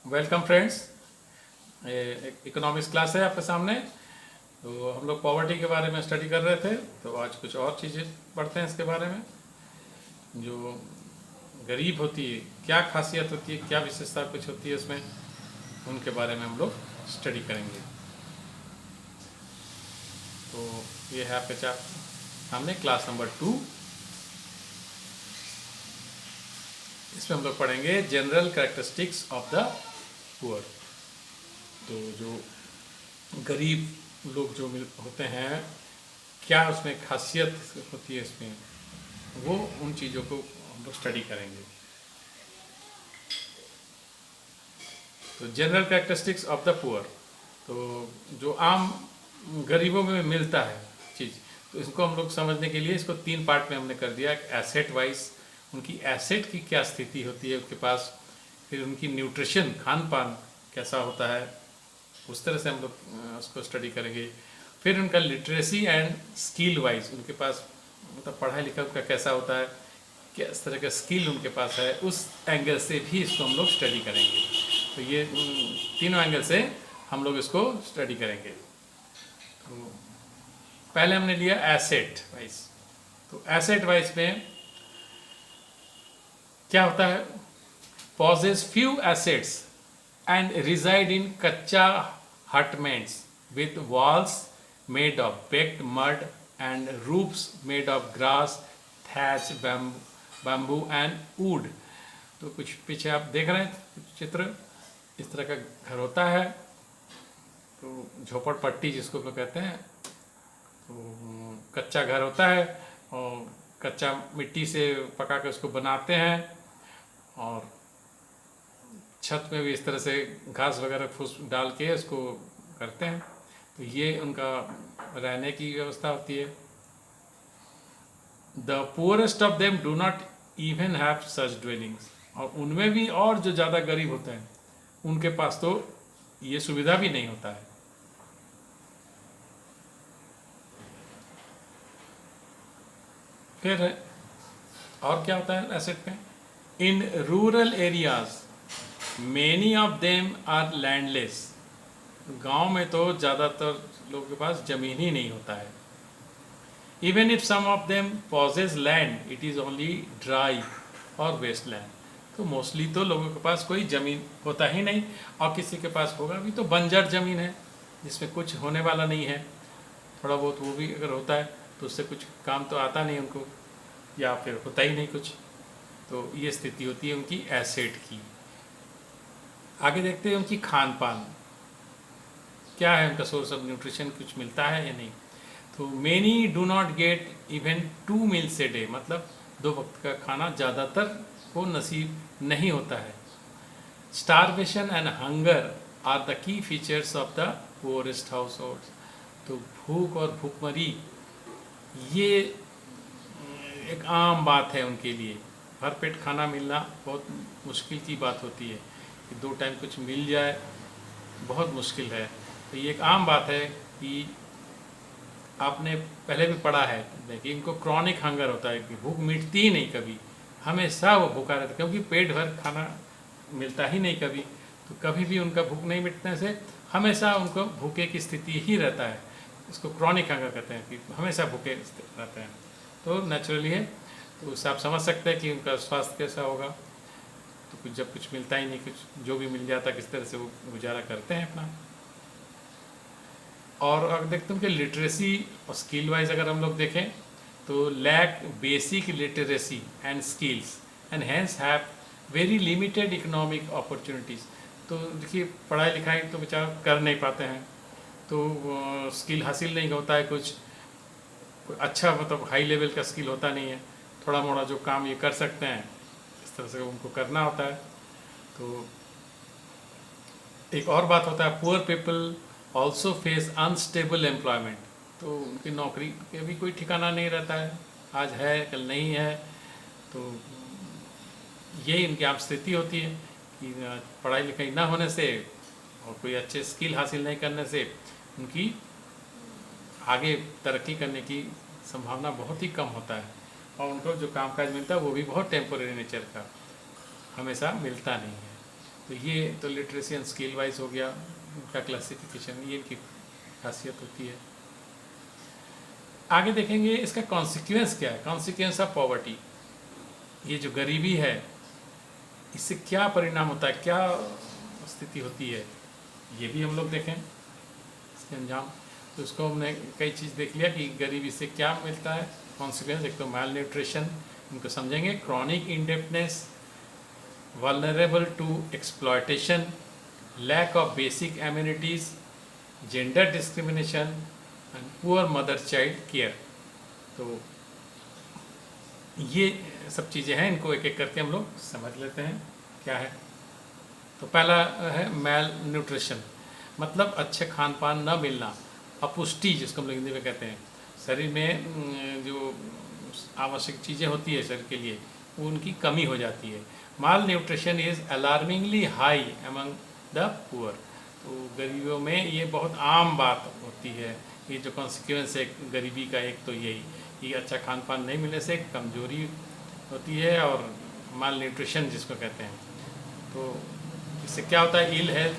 Welcome friends. Economics class है आपके सामने। तो हम लोग पॉवर्टी के बारे में स्टडी कर रहे थे, तो आज कुछ और चीज़ें पढ़ते हैं इसके बारे में। जो गरीब होती है, क्या खासियत होती है, क्या विशेषता कुछ होती है उसमें, उनके बारे में हम लोग स्टडी करेंगे। तो ये है आपके सामने क्लास नंबर 2। इसमें हम लोग पढ़ेंगे general characteristics of the poor. तो जो गरीब लोग जो होते हैं, क्या उसमें खासियत होती है इसमें, वो उन चीज़ों को हम लोग स्टडी करेंगे। तो general characteristics of the poor, तो जो आम गरीबों में मिलता है चीज़, तो इसको हम लोग समझने के लिए इसको 3 पार्ट में हमने कर दिया। एक एसेट वाइज, उनकी एसेट की क्या स्थिति होती है उनके पास, फिर उनकी न्यूट्रिशन, खान पान कैसा होता है, उस तरह से हम लोग उसको स्टडी करेंगे। फिर उनका लिटरेसी एंड स्किल वाइज, उनके पास मतलब पढ़ाई लिखा उनका कैसा होता है, किस तरह का स्किल उनके पास है, उस एंगल से भी इसको हम लोग स्टडी करेंगे। तो ये तीनों एंगल से हम लोग इसको स्टडी करेंगे। तो पहले हमने लिया एसेट वाइज। तो एसेट वाइज में क्या होता है, possess few assets and reside in kacha hutments with walls made of baked mud and roofs made of grass, thatch, bamboo and wood। तो कुछ पीछे आप देख रहे हैं कुछ चित्र, इस तरह का घर होता है। तो झोपड़पट्टी जिसको लोग कहते हैं, तो कच्चा घर होता है और कच्चा मिट्टी से पका के उसको बनाते हैं, और छत में भी इस तरह से घास वगैरह फूस डाल के इसको करते हैं। तो ये उनका रहने की व्यवस्था होती है। The poorest of them do not even have such dwellings, और उनमें भी और जो ज़्यादा गरीब होते हैं उनके पास तो ये सुविधा भी नहीं होता है। फिर और क्या होता है एसेट में, in rural areas many of them are landless. गांव में तो ज़्यादातर लोगों के पास ज़मीन ही नहीं होता है। Even if some of them possess land, it is only dry और वेस्ट लैंड। तो मोस्टली तो लोगों के पास कोई ज़मीन होता ही नहीं, और किसी के पास होगा भी तो बंजर ज़मीन है जिसमें कुछ होने वाला नहीं है। थोड़ा बहुत वो भी अगर होता है तो उससे कुछ काम तो आता नहीं उनको, या फिर होता ही नहीं कुछ। तो ये स्थिति होती है उनकी एसेट की। आगे देखते हैं उनकी खान पान क्या है, उनका सोर्स ऑफ न्यूट्रिशन कुछ मिलता है या नहीं। तो many do not get even 2 meals a day, मतलब 2 वक्त का खाना ज़्यादातर को नसीब नहीं होता है। Starvation and hunger are the key features of the poorest household. तो भूख और भूखमरी ये एक आम बात है उनके लिए। भरपेट खाना मिलना बहुत मुश्किल की बात होती है, कि 2 टाइम कुछ मिल जाए बहुत मुश्किल है। तो ये एक आम बात है कि आपने पहले भी पढ़ा है कि इनको क्रॉनिक हंगर होता है, कि भूख मिटती ही नहीं कभी, हमेशा वो भूखा रहता है, क्योंकि पेट भर खाना मिलता ही नहीं कभी। तो कभी भी उनका भूख नहीं मिटने से हमेशा उनको भूखे की स्थिति ही रहता है। इसको क्रॉनिक हंगर कहते हैं, कि हमेशा भूखे रहते हैं। तो नेचुरली है, तो उससे आप समझ सकते हैं कि उनका स्वास्थ्य कैसा होगा। तो कुछ जब कुछ मिलता ही नहीं, कुछ जो भी मिल जाता किस तरह से वो गुजारा करते हैं अपना। और अगर देखते हैं कि लिटरेसी और स्किल वाइज अगर हम लोग देखें, तो lack basic literacy and skills and hence have very limited economic opportunities. तो देखिए पढ़ाई लिखाई तो बेचारा कर नहीं पाते हैं, तो स्किल हासिल नहीं होता है, कुछ अच्छा मतलब हाई लेवल का स्किल होता नहीं है। थोड़ा मोड़ा जो काम ये कर सकते हैं इस तरह से उनको करना होता है। तो एक और बात होता है, poor people also face unstable employment. तो उनकी नौकरी के भी कोई ठिकाना नहीं रहता है, आज है कल नहीं है। तो यही इनकी आम स्थिति होती है कि पढ़ाई लिखाई ना होने से और कोई अच्छे स्किल हासिल नहीं करने से उनकी आगे तरक्की करने की संभावना बहुत ही कम होता है, और उनको जो कामकाज मिलता है वो भी बहुत टेम्पोरेरी नेचर का, हमेशा मिलता नहीं है। तो ये तो लिटरेसी एंड स्किल वाइज हो गया उनका क्लासिफिकेशन, ये इनकी खासियत होती है। आगे देखेंगे इसका कॉन्सिक्वेंस क्या है, कॉन्सिक्वेंस ऑफ पॉवर्टी। ये जो गरीबी है इससे क्या परिणाम होता है, क्या स्थिति होती है, ये भी हम लोग देखें इसके अंजाम। तो इसको हमने कई चीज़ देख लिया कि गरीबी से क्या मिलता है कॉन्सिक्वेंस। एक तो माल न्यूट्रिशन, इनको समझेंगे, chronic indebtedness, vulnerable to exploitation, lack of basic amenities, gender discrimination and poor mother child care. तो ये सब चीज़ें हैं, इनको एक एक करके हम लोग समझ लेते हैं क्या है। तो पहला है मैल न्यूट्रिशन, मतलब अच्छे खान पान न मिलना, अपुष्टि जिसको हम लोग हिंदी में कहते हैं। शरीर में जो आवश्यक चीज़ें होती है शरीर के लिए वो उनकी कमी हो जाती है। Malnutrition is alarmingly high among the poor. तो गरीबों में ये बहुत आम बात होती है। ये जो कॉन्सिक्वेंस है गरीबी का, एक तो यही कि अच्छा खान पान नहीं मिलने से कमजोरी होती है और माल न्यूट्रिशन जिसको कहते हैं। तो इससे क्या होता है, इल हेल्थ,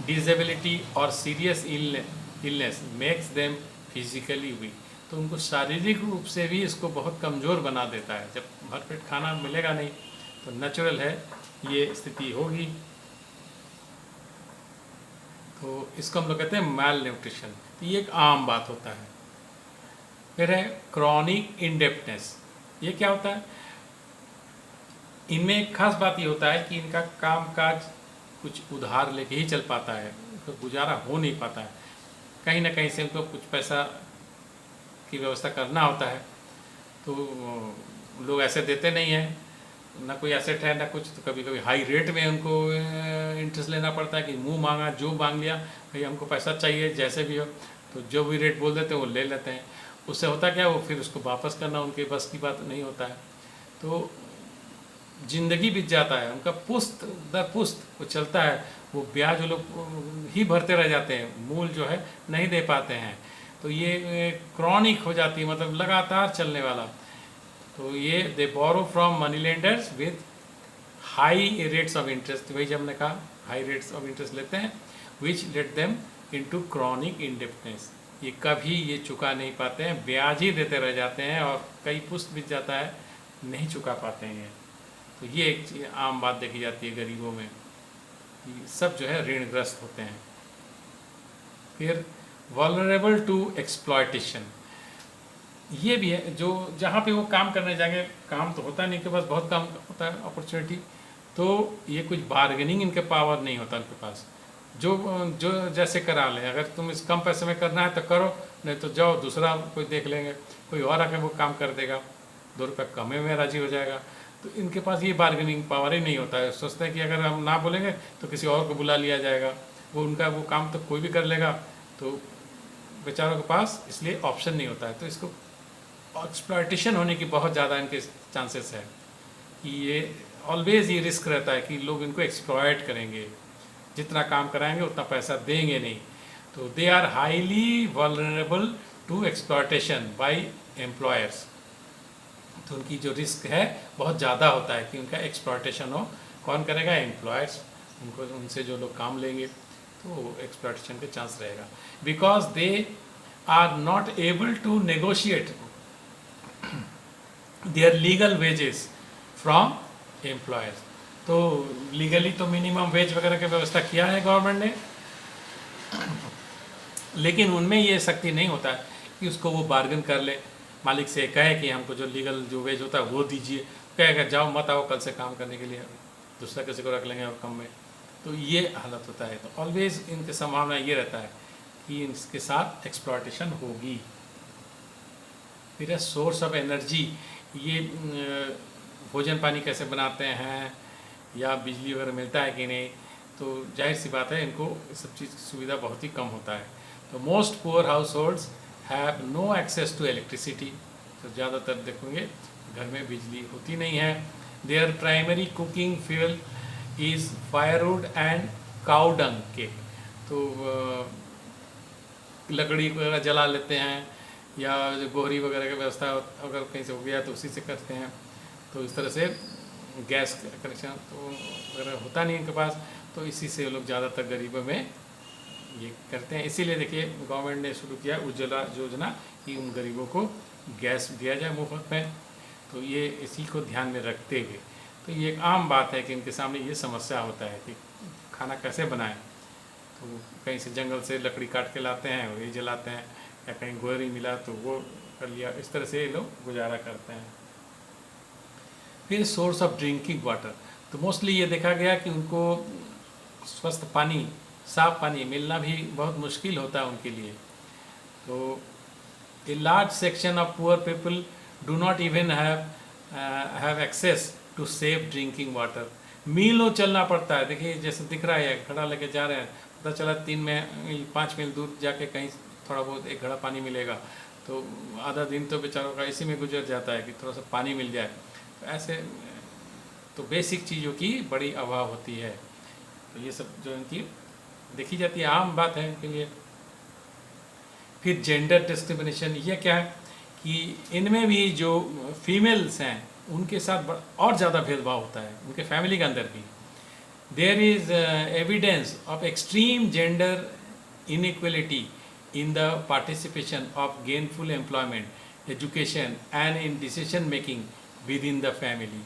डिसेबिलिटी और serious illness makes them physically weak. तो उनको शारीरिक रूप से भी इसको बहुत कमज़ोर बना देता है। जब भरपेट खाना मिलेगा नहीं तो नेचुरल है ये स्थिति होगी। तो इसको हम लोग कहते हैं माल न्यूट्रिशन। तो ये एक आम बात होता है। फिर है क्रॉनिक इंडेप्टनेस। ये क्या होता है, इनमें एक खास बात ये होता है कि इनका काम काज कुछ उधार लेके ही चल पाता है, तो गुजारा हो नहीं पाता है। कहीं ना कहीं से उनको कुछ पैसा की व्यवस्था करना होता है। तो लोग ऐसे देते नहीं हैं, ना कोई एसेट है ना कुछ, तो कभी कभी हाई रेट में उनको इंटरेस्ट लेना पड़ता है कि मुंह मांगा जो मांग लिया, भाई हमको पैसा चाहिए जैसे भी हो, तो जो भी रेट बोल देते हैं वो ले लेते हैं। उससे होता क्या, वो फिर उसको वापस करना उनके बस की बात नहीं होता है। तो जिंदगी बीत जाता है उनका, पुश्त दर पुश्त वो चलता है, वो ब्याज वो लोग ही भरते रह जाते हैं, मूल जो है नहीं दे पाते हैं। तो ये क्रॉनिक हो जाती है, मतलब लगातार चलने वाला। तो ये they borrow from money lenders with high rates of interest, वही जब हमने कहा हाई रेट्स ऑफ इंटरेस्ट लेते हैं, which let them into chronic indebtedness. ये कभी ये चुका नहीं पाते हैं, ब्याज ही देते रह जाते हैं और कई पुश्त बीत जाता है नहीं चुका पाते हैं। तो ये एक आम बात देखी जाती है गरीबों में, कि सब जो है ऋणग्रस्त होते हैं। फिर वल्नरेबल टू एक्सप्लॉयटेशन, ये भी है, जो जहाँ पे वो काम करने जाएंगे, काम तो होता नहीं, इनके पास बहुत कम होता है अपॉर्चुनिटी, तो ये कुछ बार्गेनिंग इनके पावर नहीं होता उनके पास। जो जो जैसे करा लें, अगर तुम इस कम पैसे में करना है तो करो, नहीं तो जाओ दूसरा कोई देख लेंगे, कोई और आके वो काम कर देगा, 2 रुपये कमे में राजी हो जाएगा। तो इनके पास ये बार्गेनिंग पावर ही नहीं होता है। सोचते हैं कि अगर हम ना बोलेंगे तो किसी और को बुला लिया जाएगा, वो उनका वो काम तो कोई भी कर लेगा। तो बेचारों के पास इसलिए ऑप्शन नहीं होता है। तो इसको एक्सप्लॉयटेशन होने की बहुत ज़्यादा इनके चांसेस है कि ये ऑलवेज ये रिस्क रहता है कि लोग इनको एक्सप्लॉयट करेंगे, जितना काम कराएंगे उतना पैसा देंगे नहीं। तो they are highly vulnerable to exploitation by employers. तो उनकी जो रिस्क है बहुत ज़्यादा होता है कि उनका एक्सप्लॉयटेशन हो। कौन करेगा, एम्प्लॉयर्स, उनको उनसे जो लोग काम लेंगे तो एक्सप्लॉयटेशन के चांस रहेगा। Because they are not able to negotiate their legal wages from employers. तो लीगली तो मिनिमम वेज वगैरह की व्यवस्था किया है गवर्नमेंट ने, लेकिन उनमें ये शक्ति नहीं होता है कि उसको वो बार्गेन कर ले, मालिक से कहे कि हमको जो लीगल जो वेज होता है वो दीजिए, कहेगा जाओ मत आओ कल से काम करने के लिए, दूसरा किसी को रख लेंगे और कम में। तो ये हालत होता है। तो ऑलवेज इनके संभावना ये रहता है कि इसके साथ एक्सप्लॉयटेशन होगी। फिर है सोर्स ऑफ एनर्जी, ये भोजन पानी कैसे बनाते हैं या बिजली वगैरह मिलता है कि नहीं, तो जाहिर सी बात है इनको इस सब चीज़ की सुविधा बहुत ही कम होता है। तो most poor households have no access to electricity. तो ज़्यादातर देखोगे घर में बिजली होती नहीं है। Their primary cooking fuel is firewood and cow dung cake. तो लकड़ी वगैरह जला लेते हैं या गोहरी वगैरह की व्यवस्था अगर कहीं से हो गया तो उसी से करते हैं। तो इस तरह से गैस कनेक्शन तो वगैरह होता नहीं इनके पास। तो इसी से लोग ज़्यादातर गरीबों में ये करते हैं। इसीलिए देखिए गवर्नमेंट ने शुरू किया उज्ज्वला योजना कि उन गरीबों को गैस दिया जाए मुफ्त में। तो ये इसी को ध्यान में रखते हुए, तो ये एक आम बात है कि इनके सामने ये समस्या होता है कि खाना कैसे बनाएं। तो कहीं से जंगल से लकड़ी काट के लाते हैं, वही जलाते हैं, या कहीं गोहरी मिला तो वो कर लिया, इस तरह से ये लोग गुजारा करते हैं। फिर सोर्स ऑफ ड्रिंकिंग वाटर, तो मोस्टली ये देखा गया कि उनको स्वस्थ पानी, साफ पानी मिलना भी बहुत मुश्किल होता है उनके लिए। तो a large section of poor people do not even have access to safe drinking water. मीलों चलना पड़ता है, देखिए जैसे दिख रहा है घड़ा लेके जा रहे हैं, पता चला 3 मील 5 मील दूर जाके कहीं थोड़ा बहुत एक घड़ा पानी मिलेगा, तो आधा दिन तो बेचारों का इसी में गुजर जाता है कि थोड़ा सा पानी मिल जाए। तो ऐसे तो बेसिक चीज़ों की बड़ी अभाव होती है। तो ये सब जो इनकी देखी जाती है, आम बात है इनके लिए। फिर जेंडर डिस्क्रिमिनेशन, ये क्या है कि इनमें भी जो फीमेल्स हैं उनके साथ और ज़्यादा भेदभाव होता है, उनके फैमिली के अंदर भी। There is evidence of extreme gender inequality in the participation of gainful employment, education and in decision making within the family।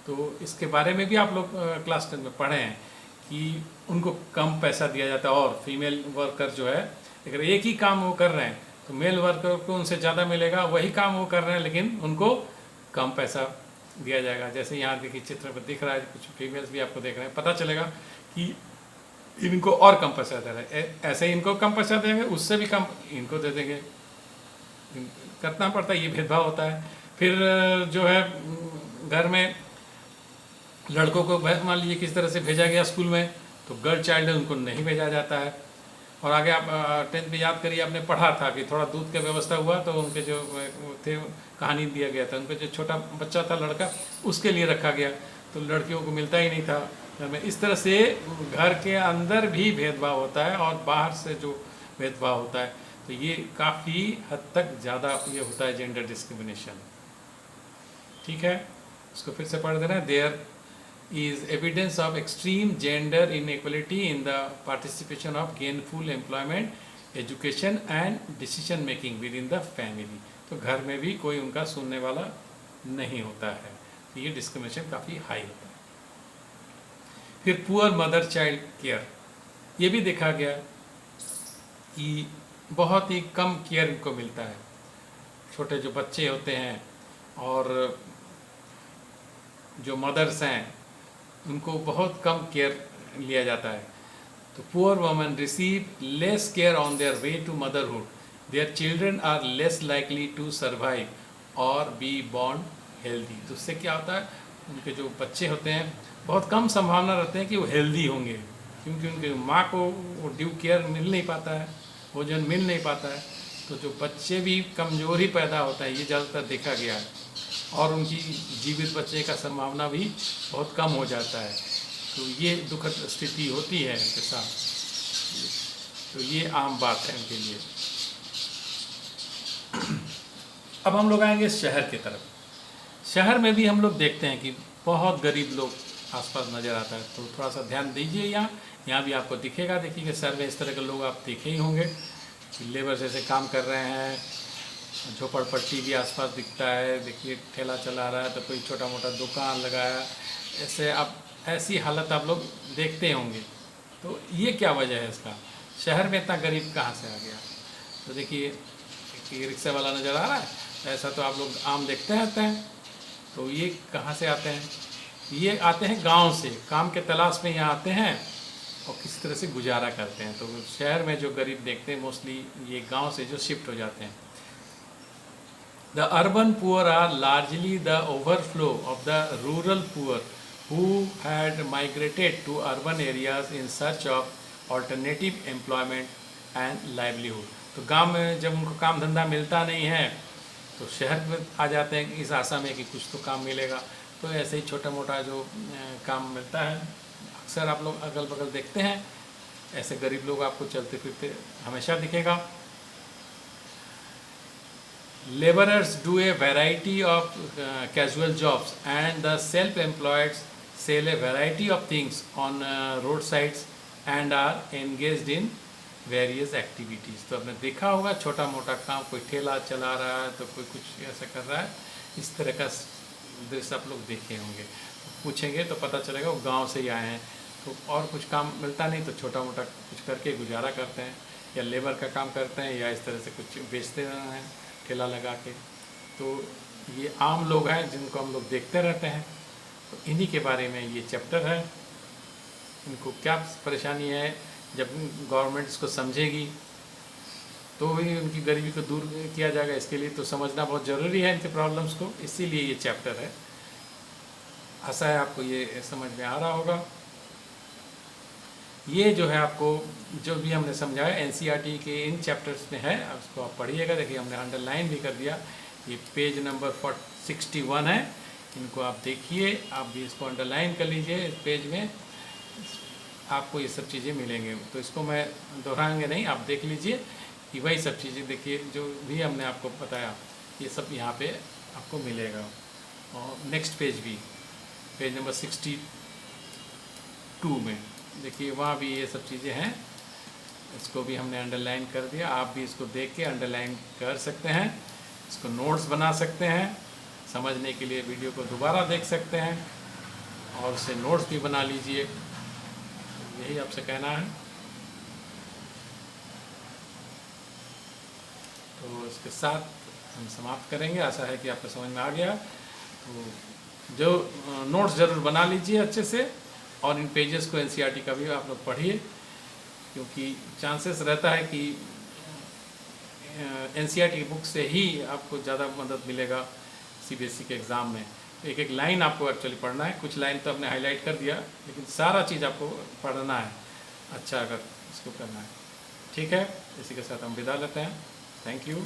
तो इसके बारे में भी आप लोग क्लास 10 में पढ़े हैं कि उनको कम पैसा दिया जाता है, और फीमेल वर्कर जो है अगर एक ही काम वो कर रहे हैं तो मेल वर्कर को उनसे ज़्यादा मिलेगा, वही काम वो कर रहे हैं लेकिन उनको कम पैसा दिया जाएगा। जैसे यहाँ देखिए चित्र पर दिख रहा है, कुछ फीमेल्स भी आपको देख रहे हैं, पता चलेगा कि इनको और कम पैसा दे रहे हैं, ऐसे ही इनको कम पैसा देंगे, उससे भी कम इनको दे देंगे, करना पड़ता है, ये भेदभाव होता है। फिर जो है घर में लड़कों को मान लीजिए किस तरह से भेजा गया स्कूल में, तो गर्ल चाइल्ड है उनको नहीं भेजा जाता है। और आगे आप 10th में याद करिए, आपने पढ़ा था कि थोड़ा दूध का व्यवस्था हुआ तो उनके जो थे कहानी दिया गया था, उनका जो छोटा बच्चा था लड़का, उसके लिए रखा गया, तो लड़कियों को मिलता ही नहीं था में। इस तरह से घर के अंदर भी भेदभाव होता है और बाहर से जो भेदभाव होता है, तो ये काफ़ी हद तक ज़्यादा ये होता है जेंडर डिस्क्रिमिनेशन। ठीक है, इसको फिर से पढ़ देना। There is evidence of extreme gender inequality in the participation of gainful employment, education and decision making within the family. तो घर में भी कोई उनका सुनने वाला नहीं होता है, तो ये डिस्क्रिमिनेशन काफ़ी हाई होता है। फिर पुअर मदर चाइल्ड केयर, ये भी देखा गया कि बहुत ही कम केयर इनको मिलता है। छोटे जो बच्चे होते हैं और जो मदर्स हैं उनको बहुत कम केयर लिया जाता है। तो poor women receive less care on their way to motherhood, their children are less likely to survive और बी बॉर्न हेल्दी। तो उससे क्या होता है, उनके जो बच्चे होते हैं बहुत कम संभावना रहते हैं कि वो हेल्दी होंगे, क्योंकि उनके माँ को वो ड्यू केयर मिल नहीं पाता है, भोजन मिल नहीं पाता है, तो जो बच्चे भी कमज़ोर ही पैदा होता है, ये ज़्यादातर देखा गया है, और उनकी जीवित बच्चे का संभावना भी बहुत कम हो जाता है। तो ये दुखद स्थिति होती है उनके साथ, तो ये आम बात है उनके लिए। अब हम लोग आएंगे शहर की तरफ। शहर में भी हम लोग देखते हैं कि बहुत गरीब लोग आसपास नज़र आता है, तो थोड़ा सा ध्यान दीजिए। यहाँ भी आपको दिखेगा, देखिए शहर में इस तरह के लोग आप देखे ही होंगे, लेबर जैसे काम कर रहे हैं, झोपड़पट्टी भी आसपास दिखता है, देखिए ठेला चला रहा है, तो कोई छोटा मोटा दुकान लगाया, ऐसे आप ऐसी हालत आप लोग देखते होंगे। तो ये क्या वजह है इसका, शहर में इतना गरीब कहाँ से आ गया? तो देखिए रिक्शा वाला नज़र आ रहा है, ऐसा तो आप लोग आम देखते रहते हैं। तो ये कहाँ से आते हैं? ये आते हैं गांव से, काम के तलाश में यहाँ आते हैं और किसी तरह से गुजारा करते हैं। तो शहर में जो गरीब देखते हैं मोस्टली ये गांव से जो शिफ्ट हो जाते हैं। The urban poor are largely the overflow of the rural poor who had migrated to urban areas in search of alternative employment and livelihood। तो गांव में जब उनको काम धंधा मिलता नहीं है तो शहर में आ जाते हैं इस आशा में कि कुछ तो काम मिलेगा। तो ऐसे ही छोटा मोटा जो काम मिलता है, अक्सर आप लोग अगल बगल देखते हैं, ऐसे गरीब लोग आपको चलते फिरते हमेशा दिखेगा। Laborers do a variety of casual jobs and the self-employed sell a variety of things on roadsides and are engaged in various activities. तो आपने देखा होगा छोटा मोटा काम, कोई ठेला चला रहा है तो कोई कुछ ऐसा कर रहा है, इस तरह का दृश्य आप लोग देखे होंगे। तो पूछेंगे तो पता चलेगा वो गांव से ही आए हैं, तो और कुछ काम मिलता नहीं तो छोटा मोटा कुछ करके गुजारा करते हैं, या लेबर का काम करते हैं, या इस तरह से कुछ बेचते हैं ठेला लगा के। तो ये आम लोग हैं जिनको हम लोग देखते रहते हैं। तो इन्हीं के बारे में ये चैप्टर है। इनको क्या परेशानी है, जब गवर्नमेंट इसको समझेगी तो ही उनकी गरीबी को दूर किया जाएगा। इसके लिए तो समझना बहुत ज़रूरी है इनके प्रॉब्लम्स को, इसीलिए ये चैप्टर है। आशा है आपको ये समझ में आ रहा होगा। ये जो है आपको जो भी हमने समझाया एनसीईआरटी के इन चैप्टर्स में है, अब उसको आप पढ़िएगा। देखिए हमने अंडरलाइन भी कर दिया, ये पेज नंबर 61 है। इनको आप देखिए, आप भी इसको अंडरलाइन कर लीजिए। इस पेज में आपको ये सब चीज़ें मिलेंगे, तो इसको मैं दोहराएंगे नहीं, आप देख लीजिए कि वही सब चीज़ें देखिए जो भी हमने आपको बताया, ये सब यहाँ पे आपको मिलेगा। और नेक्स्ट पेज भी, पेज नंबर 62 में देखिए, वहाँ भी ये सब चीज़ें हैं। इसको भी हमने अंडरलाइन कर दिया, आप भी इसको देख के अंडरलाइन कर सकते हैं, इसको नोट्स बना सकते हैं। समझने के लिए वीडियो को दोबारा देख सकते हैं और उससे नोट्स भी बना लीजिए। यही आपसे कहना है। तो इसके साथ हम समाप्त करेंगे। आशा है कि आपको समझ में आ गया। तो जो नोट्स ज़रूर बना लीजिए अच्छे से, और इन पेजेस को एनसीईआरटी का भी आप लोग पढ़िए, क्योंकि चांसेस रहता है कि एनसीईआरटी की बुक से ही आपको ज़्यादा मदद मिलेगा सीबीएसई के एग्ज़ाम में। एक एक लाइन आपको एक्चुअली पढ़ना है, कुछ लाइन तो हमने हाईलाइट कर दिया, लेकिन सारा चीज़ आपको पढ़ना है अच्छा, अगर इसको करना है। ठीक है, इसी के साथ हम विदा लेते हैं। Thank you.